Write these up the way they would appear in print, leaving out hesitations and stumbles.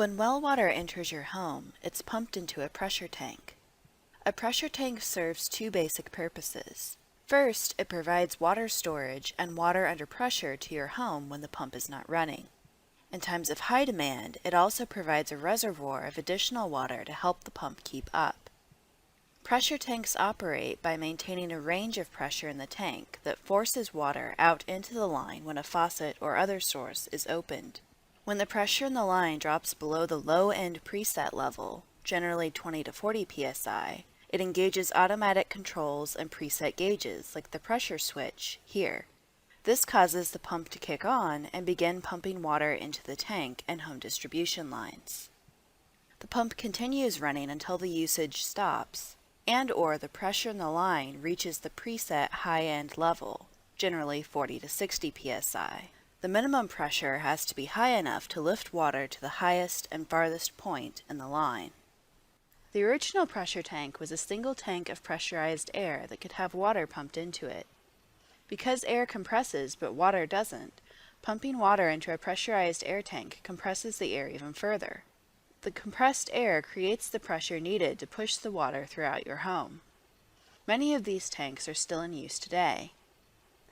When well water enters your home, it's pumped into a pressure tank. A pressure tank serves two basic purposes. First, it provides water storage and water under pressure to your home when the pump is not running. In times of high demand, it also provides a reservoir of additional water to help the pump keep up. Pressure tanks operate by maintaining a range of pressure in the tank that forces water out into the line when a faucet or other source is opened. When the pressure in the line drops below the low-end preset level, generally 20 to 40 psi, it engages automatic controls and preset gauges like the pressure switch here. This causes the pump to kick on and begin pumping water into the tank and home distribution lines. The pump continues running until the usage stops, and/or the pressure in the line reaches the preset high-end level, generally 40 to 60 psi. The minimum pressure has to be high enough to lift water to the highest and farthest point in the line. The original pressure tank was a single tank of pressurized air that could have water pumped into it. Because air compresses but water doesn't, pumping water into a pressurized air tank compresses the air even further. The compressed air creates the pressure needed to push the water throughout your home. Many of these tanks are still in use today.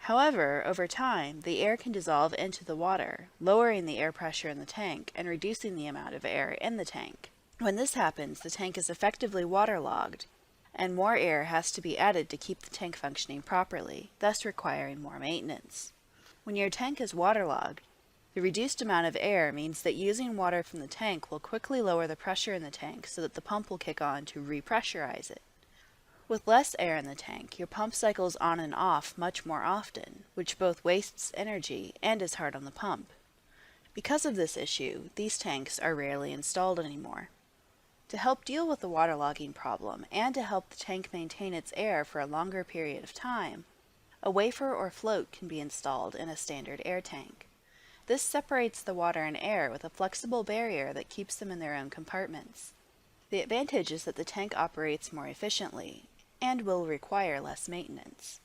However, over time, the air can dissolve into the water, lowering the air pressure in the tank and reducing the amount of air in the tank. When this happens, the tank is effectively waterlogged, and more air has to be added to keep the tank functioning properly, thus requiring more maintenance. When your tank is waterlogged, the reduced amount of air means that using water from the tank will quickly lower the pressure in the tank so that the pump will kick on to repressurize it. With less air in the tank, your pump cycles on and off much more often, which both wastes energy and is hard on the pump. Because of this issue, these tanks are rarely installed anymore. To help deal with the waterlogging problem and to help the tank maintain its air for a longer period of time, a wafer or float can be installed in a standard air tank. This separates the water and air with a flexible barrier that keeps them in their own compartments. The advantage is that the tank operates more efficiently and will require less maintenance.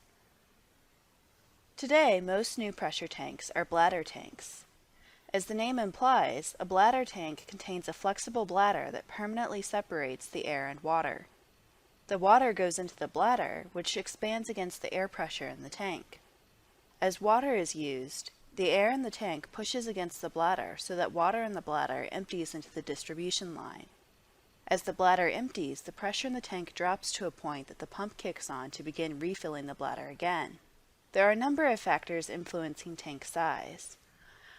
Today, most new pressure tanks are bladder tanks. As the name implies, a bladder tank contains a flexible bladder that permanently separates the air and water. The water goes into the bladder, which expands against the air pressure in the tank. As water is used, the air in the tank pushes against the bladder so that water in the bladder empties into the distribution line. As the bladder empties, the pressure in the tank drops to a point that the pump kicks on to begin refilling the bladder again. There are a number of factors influencing tank size.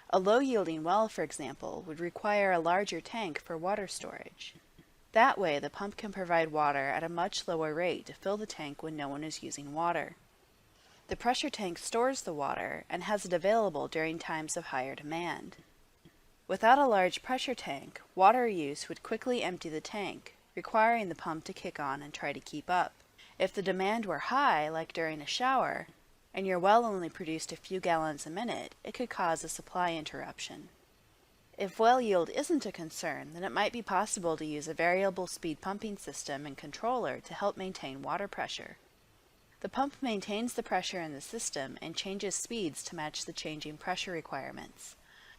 A low-yielding well, for example, would require a larger tank for water storage. That way, the pump can provide water at a much lower rate to fill the tank when no one is using water. The pressure tank stores the water and has it available during times of higher demand. Without a large pressure tank, water use would quickly empty the tank, requiring the pump to kick on and try to keep up. If the demand were high, like during a shower, and your well only produced a few gallons a minute, it could cause a supply interruption. If well yield isn't a concern, then it might be possible to use a variable speed pumping system and controller to help maintain water pressure. The pump maintains the pressure in the system and changes speeds to match the changing pressure requirements.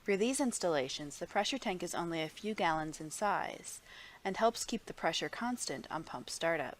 For these installations, the pressure tank is only a few gallons in size and helps keep the pressure constant on pump startup.